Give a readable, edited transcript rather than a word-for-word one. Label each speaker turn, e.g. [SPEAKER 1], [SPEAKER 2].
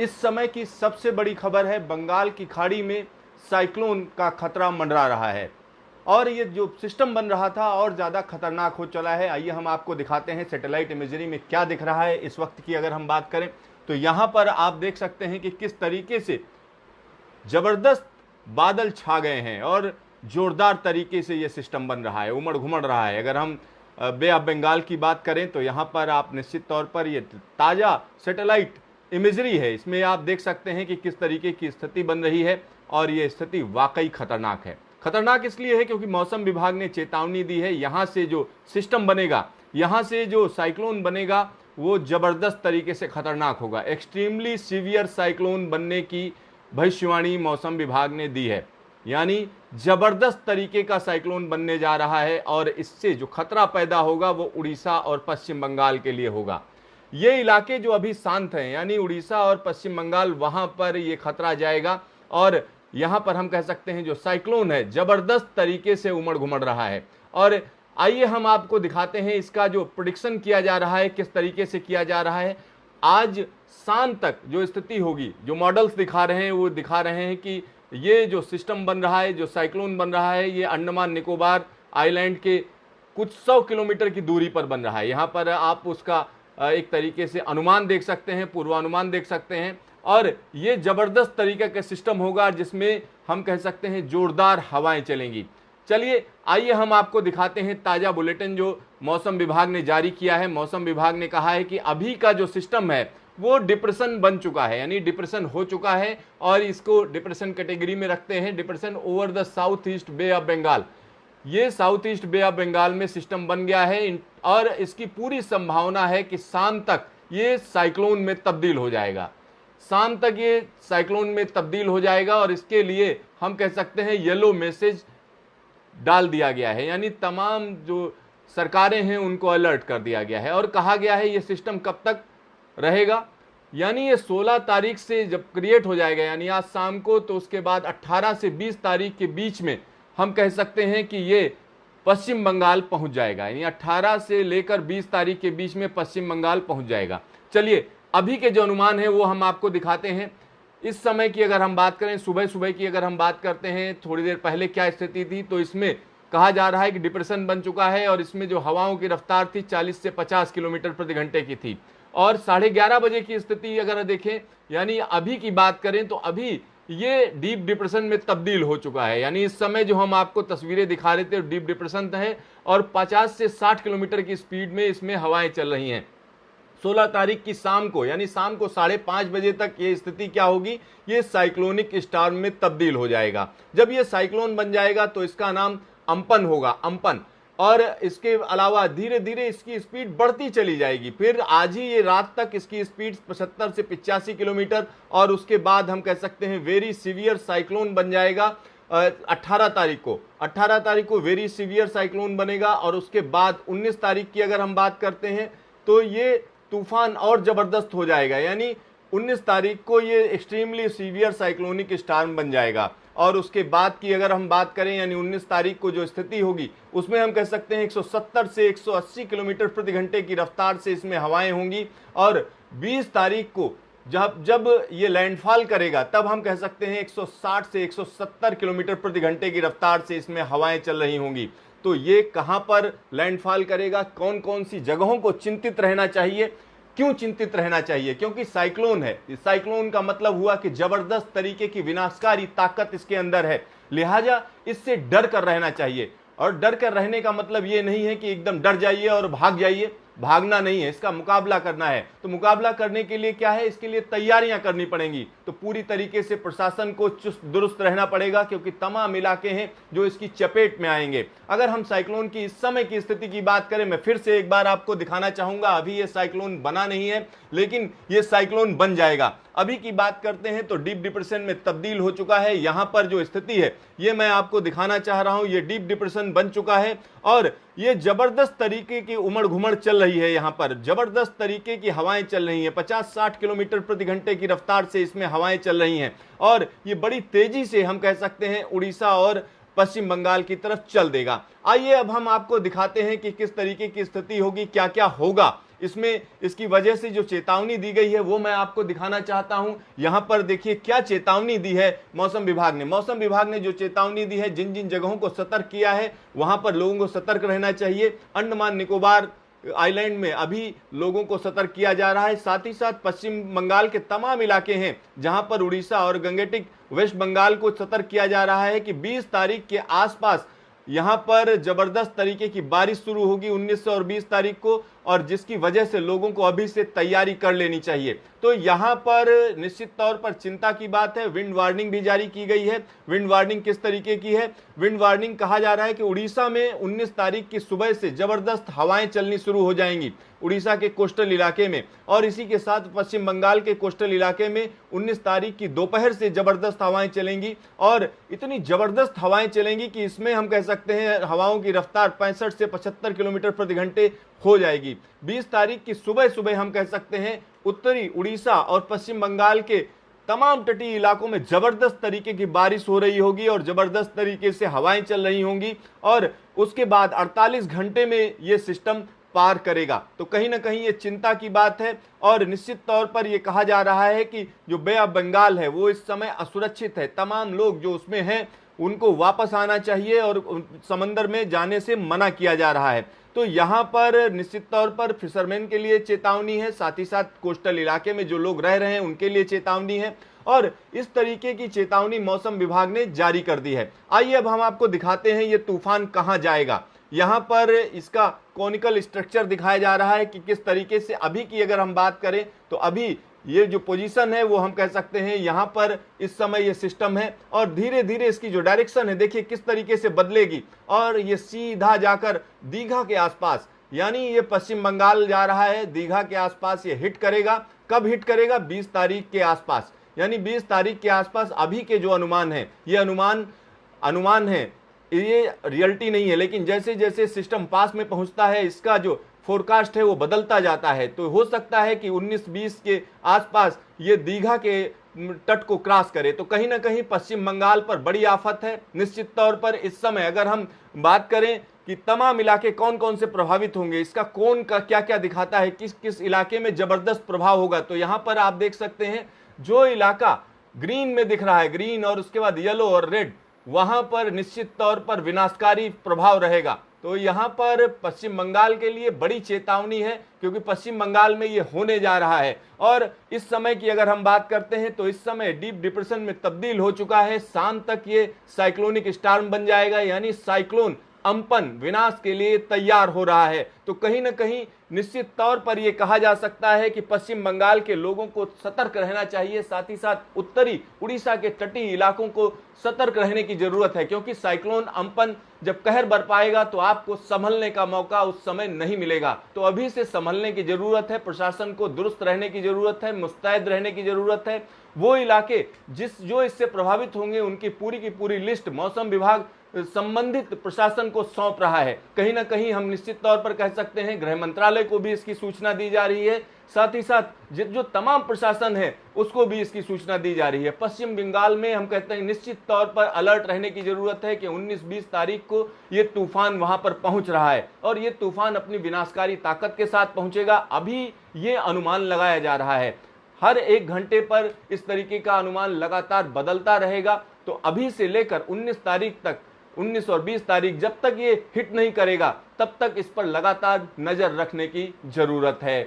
[SPEAKER 1] इस समय की सबसे बड़ी खबर है, बंगाल की खाड़ी में साइक्लोन का खतरा मंडरा रहा है और ये जो सिस्टम बन रहा था और ज़्यादा खतरनाक हो चला है। आइए हम आपको दिखाते हैं सैटेलाइट इमेजरी में क्या दिख रहा है इस वक्त की। अगर हम बात करें तो यहाँ पर आप देख सकते हैं कि किस तरीके से ज़बरदस्त बादल छा गए हैं और ज़ोरदार तरीके से ये सिस्टम बन रहा है, उमड़ घुमड़ रहा है। अगर हम बे ऑफ बंगाल की बात करें तो यहाँ पर आप निश्चित तौर पर ये ताज़ा सैटेलाइट इमेजरी है, इसमें आप देख सकते हैं कि किस तरीके की स्थिति बन रही है और ये स्थिति वाकई खतरनाक है। खतरनाक इसलिए है क्योंकि मौसम विभाग ने चेतावनी दी है, यहाँ से जो सिस्टम बनेगा, यहाँ से जो साइक्लोन बनेगा वो ज़बरदस्त तरीके से खतरनाक होगा। एक्सट्रीमली सीवियर साइक्लोन बनने की भविष्यवाणी मौसम विभाग ने दी है, यानी ज़बरदस्त तरीके का साइक्लोन बनने जा रहा है और इससे जो खतरा पैदा होगा वो उड़ीसा और पश्चिम बंगाल के लिए होगा। ये इलाके जो अभी शांत हैं, यानी उड़ीसा और पश्चिम बंगाल, वहाँ पर ये खतरा जाएगा और यहाँ पर हम कह सकते हैं जो साइक्लोन है ज़बरदस्त तरीके से उमड़ घुमड़ रहा है। और आइए हम आपको दिखाते हैं इसका जो प्रेडिक्शन किया जा रहा है किस तरीके से किया जा रहा है। आज शाम तक जो स्थिति होगी, जो मॉडल्स दिखा रहे हैं वो दिखा रहे हैं कि ये जो सिस्टम बन रहा है, जो साइक्लोन बन रहा है, ये अंडमान निकोबार आइलैंड के कुछ 100 किलोमीटर की दूरी पर बन रहा है। यहाँ पर आप उसका एक तरीके से अनुमान देख सकते हैं, पूर्वानुमान देख सकते हैं और ये ज़बरदस्त तरीके का सिस्टम होगा जिसमें हम कह सकते हैं जोरदार हवाएं चलेंगी। चलिए आइए हम आपको दिखाते हैं ताज़ा बुलेटिन जो मौसम विभाग ने जारी किया है। मौसम विभाग ने कहा है कि अभी का जो सिस्टम है वो डिप्रेशन बन चुका है, यानी डिप्रेशन हो चुका है और इसको डिप्रेशन कैटेगरी में रखते हैं, depression over the south east bay of Bengal. ये south east bay of Bengal में सिस्टम बन गया है और इसकी पूरी संभावना है कि शाम तक ये साइक्लोन में तब्दील हो जाएगा। शाम तक ये साइक्लोन में तब्दील हो जाएगा और इसके लिए हम कह सकते हैं येलो मैसेज डाल दिया गया है, यानी तमाम जो सरकारें हैं उनको अलर्ट कर दिया गया है और कहा गया है ये सिस्टम कब तक रहेगा, यानी ये 16 तारीख से जब क्रिएट हो जाएगा, यानी आज शाम को, तो उसके बाद 18 से 20 तारीख के बीच में हम कह सकते हैं कि ये पश्चिम बंगाल पहुंच जाएगा, यानी 18 से लेकर 20 तारीख के बीच में पश्चिम बंगाल पहुंच जाएगा। चलिए अभी के जो अनुमान है वो हम आपको दिखाते हैं। इस समय की अगर हम बात करें, सुबह सुबह की अगर हम बात करते हैं, थोड़ी देर पहले क्या स्थिति थी, तो इसमें कहा जा रहा है कि डिप्रेशन बन चुका है और इसमें जो हवाओं की रफ्तार थी 40 से 50 किलोमीटर प्रति घंटे की थी। और 11:30 बजे की स्थिति अगर देखें, यानी अभी की बात करें, तो अभी ये डीप डिप्रेशन में तब्दील हो चुका है, यानी इस समय जो हम आपको तस्वीरें दिखा रहे थे डीप डिप्रेशन है और 50 से 60 किलोमीटर की स्पीड में इसमें हवाएं चल रही हैं। 16 तारीख की शाम को, यानी शाम को 5:30 बजे तक ये स्थिति क्या होगी, ये साइक्लोनिक स्टॉर्म में तब्दील हो जाएगा। जब ये साइक्लोन बन जाएगा तो इसका नाम अम्पन होगा, अम्पन। और इसके अलावा धीरे धीरे इसकी स्पीड बढ़ती चली जाएगी, फिर आज ही ये रात तक इसकी स्पीड 75 से 85 किलोमीटर और उसके बाद हम कह सकते हैं वेरी सीवियर साइक्लोन बन जाएगा। 18 तारीख को वेरी सीवियर साइक्लोन बनेगा और उसके बाद 19 तारीख की अगर हम बात करते हैं तो ये तूफान और जबरदस्त हो जाएगा, यानी 19 तारीख को ये एक्सट्रीमली सीवियर साइक्लोनिक स्टॉर्म बन जाएगा। और उसके बाद की अगर हम बात करें, यानी 19 तारीख को जो स्थिति होगी उसमें हम कह सकते हैं 170 से 180 किलोमीटर प्रति घंटे की रफ्तार से इसमें हवाएं होंगी और 20 तारीख को जब ये लैंडफॉल करेगा तब हम कह सकते हैं 160 से 170 किलोमीटर प्रति घंटे की रफ्तार से इसमें हवाएं चल रही होंगी। तो ये कहां पर लैंडफॉल करेगा, कौन कौन सी जगहों को चिंतित रहना चाहिए, क्यों चिंतित रहना चाहिए, क्योंकि साइक्लोन है। इस साइक्लोन का मतलब हुआ कि जबरदस्त तरीके की विनाशकारी ताकत इसके अंदर है, लिहाजा इससे डर कर रहना चाहिए। और डर कर रहने का मतलब ये नहीं है कि एकदम डर जाइए और भाग जाइए, भागना नहीं है, इसका मुकाबला करना है। तो मुकाबला करने के लिए क्या है, इसके लिए तैयारियां करनी पड़ेंगी। तो पूरी तरीके से प्रशासन को चुस्त दुरुस्त रहना पड़ेगा क्योंकि तमाम इलाके हैं जो इसकी चपेट में आएंगे। अगर हम साइक्लोन की इस समय की स्थिति की बात करें, मैं फिर से एक बार आपको दिखाना चाहूंगा, अभी ये साइक्लोन बना नहीं है लेकिन ये साइक्लोन बन जाएगा। अभी की बात करते हैं तो डीप डिप्रेशन में तब्दील हो चुका है। यहां पर जो स्थिति है ये मैं आपको दिखाना चाह रहा हूं, ये डीप डिप्रेशन बन चुका है और ये जबरदस्त तरीके की उमड़ घुमड़ चल रही है। यहां पर जबरदस्त तरीके की हवाएं चल रही हैं, 50-60 किलोमीटर प्रति घंटे की रफ्तार से इसमें हवाएं चल रही हैं और ये बड़ी तेजी से हम कह सकते हैं उड़ीसा और पश्चिम बंगाल की तरफ चल देगा। आइए अब हम आपको दिखाते हैं कि किस तरीके की स्थिति होगी, क्या क्या होगा इसमें इसकी वजह से जो चेतावनी दी गई है वो मैं आपको दिखाना चाहता हूं। यहां पर देखिए क्या चेतावनी दी है मौसम विभाग ने। मौसम विभाग ने जो चेतावनी दी है, जिन जिन जगहों को सतर्क किया है वहां पर लोगों को सतर्क रहना चाहिए। अंडमान निकोबार आइलैंड में अभी लोगों को सतर्क किया जा रहा है। साथ ही साथ पश्चिम बंगाल के तमाम इलाके हैं जहां पर उड़ीसा और गंगेटिक वेस्ट बंगाल को सतर्क किया जा रहा है कि 20 तारीख के आसपास यहां पर जबरदस्त तरीके की बारिश शुरू होगी 19 और 20 तारीख को, और जिसकी वजह से लोगों को अभी से तैयारी कर लेनी चाहिए। तो यहां पर निश्चित तौर पर चिंता की बात है। विंड वार्निंग भी जारी की गई है। विंड वार्निंग किस तरीके की है? विंड वार्निंग कहा जा रहा है कि उड़ीसा में 19 तारीख की सुबह से जबरदस्त हवाएं चलनी शुरू हो जाएंगी उड़ीसा के कोस्टल इलाके में, और इसी के साथ पश्चिम बंगाल के कोस्टल इलाके में 19 तारीख की दोपहर से जबरदस्त हवाएं चलेंगी, और इतनी जबरदस्त हवाएं चलेंगी कि इसमें हम कह सकते हैं हवाओं की रफ्तार 65 से 75 किलोमीटर प्रति घंटे हो जाएगी। 20 तारीख की सुबह सुबह हम कह सकते हैं उत्तरी उड़ीसा और पश्चिम बंगाल के तमाम तटीय इलाकों में जबरदस्त तरीके की बारिश हो रही होगी और जबरदस्त तरीके से हवाएं चल रही होंगी, और उसके बाद 48 घंटे में यह सिस्टम पार करेगा। तो कहीं ना कहीं ये चिंता की बात है, और निश्चित तौर पर यह कहा जा रहा है कि जो बे ऑफ बंगाल है वो इस समय असुरक्षित है। तमाम लोग जो उसमें हैं उनको वापस आना चाहिए और समंदर में जाने से मना किया जा रहा है। तो यहां पर निश्चित तौर पर फिशरमैन के लिए चेतावनी है, साथ ही साथ कोस्टल इलाके में जो लोग रह रहे हैं उनके लिए चेतावनी है, और इस तरीके की चेतावनी मौसम विभाग ने जारी कर दी है। आइए अब हम आपको दिखाते हैं ये तूफान कहां जाएगा। यहां पर इसका कॉनिकल स्ट्रक्चर दिखाया जा रहा है कि किस तरीके से अभी की अगर हम बात करें तो अभी ये जो पोजीशन है वो हम कह सकते हैं यहां पर इस समय ये सिस्टम है, और धीरे धीरे इसकी जो डायरेक्शन है देखिए किस तरीके से बदलेगी, और ये सीधा जाकर दीघा के आसपास, यानी ये पश्चिम बंगाल जा रहा है, दीघा के आसपास ये हिट करेगा। कब हिट करेगा? 20 तारीख के आसपास, यानी 20 तारीख के आसपास। अभी के जो अनुमान है ये अनुमान है, ये रियलिटी नहीं है, लेकिन जैसे जैसे सिस्टम पास में पहुंचता है इसका जो फोरकास्ट है वो बदलता जाता है। तो हो सकता है कि 19-20 के आसपास ये दीघा के तट को क्रॉस करे। तो कहीं ना कहीं पश्चिम बंगाल पर बड़ी आफत है। निश्चित तौर पर इस समय अगर हम बात करें कि तमाम इलाके कौन कौन से प्रभावित होंगे, इसका कौन का क्या क्या दिखाता है, किस किस इलाके में जबरदस्त प्रभाव होगा, तो यहां पर आप देख सकते हैं जो इलाका ग्रीन में दिख रहा है, ग्रीन और उसके बाद येलो और रेड, वहां पर निश्चित तौर पर विनाशकारी प्रभाव रहेगा। तो यहां पर पश्चिम बंगाल के लिए बड़ी चेतावनी है, क्योंकि पश्चिम बंगाल में ये होने जा रहा है। और इस समय की अगर हम बात करते हैं तो इस समय डीप डिप्रेशन में तब्दील हो चुका है। शाम तक ये साइक्लोनिक स्टॉर्म बन जाएगा, यानी साइक्लोन अम्पन विनाश के लिए तैयार हो रहा है। तो कहीं ना कहीं निश्चित तौर पर यह कहा जा सकता है कि पश्चिम बंगाल के लोगों को सतर्क रहना चाहिए, साथ ही साथ उत्तरी उड़ीसा के तटीय इलाकों को सतर्क रहने की जरूरत है, क्योंकि साइक्लोन अम्पन जब कहर बरपाएगा तो आपको संभलने का मौका उस समय नहीं मिलेगा। तो अभी से संभलने की जरूरत है, प्रशासन को दुरुस्त रहने की जरूरत है, मुस्तैद रहने की जरूरत है। वो इलाके जो इससे प्रभावित होंगे उनकी पूरी की पूरी लिस्ट मौसम विभाग संबंधित प्रशासन को सौंप रहा है। कहीं ना कहीं हम निश्चित तौर पर कह सकते हैं गृह मंत्रालय को भी इसकी सूचना दी जा रही है, साथ ही साथ जो तमाम प्रशासन है उसको भी इसकी सूचना दी जा रही है। पश्चिम बंगाल में हम कहते हैं निश्चित तौर पर अलर्ट रहने की जरूरत है कि 19-20 तारीख को ये तूफान वहां पर पहुंच रहा है, और ये तूफान अपनी विनाशकारी ताकत के साथ पहुंचेगा। अभी ये अनुमान लगाया जा रहा है, हर 1 घंटे पर इस तरीके का अनुमान लगातार बदलता रहेगा। तो अभी से लेकर 19 तारीख तक, 19 और 20 तारीख जब तक ये हिट नहीं करेगा तब तक इस पर लगातार नजर रखने की जरूरत है।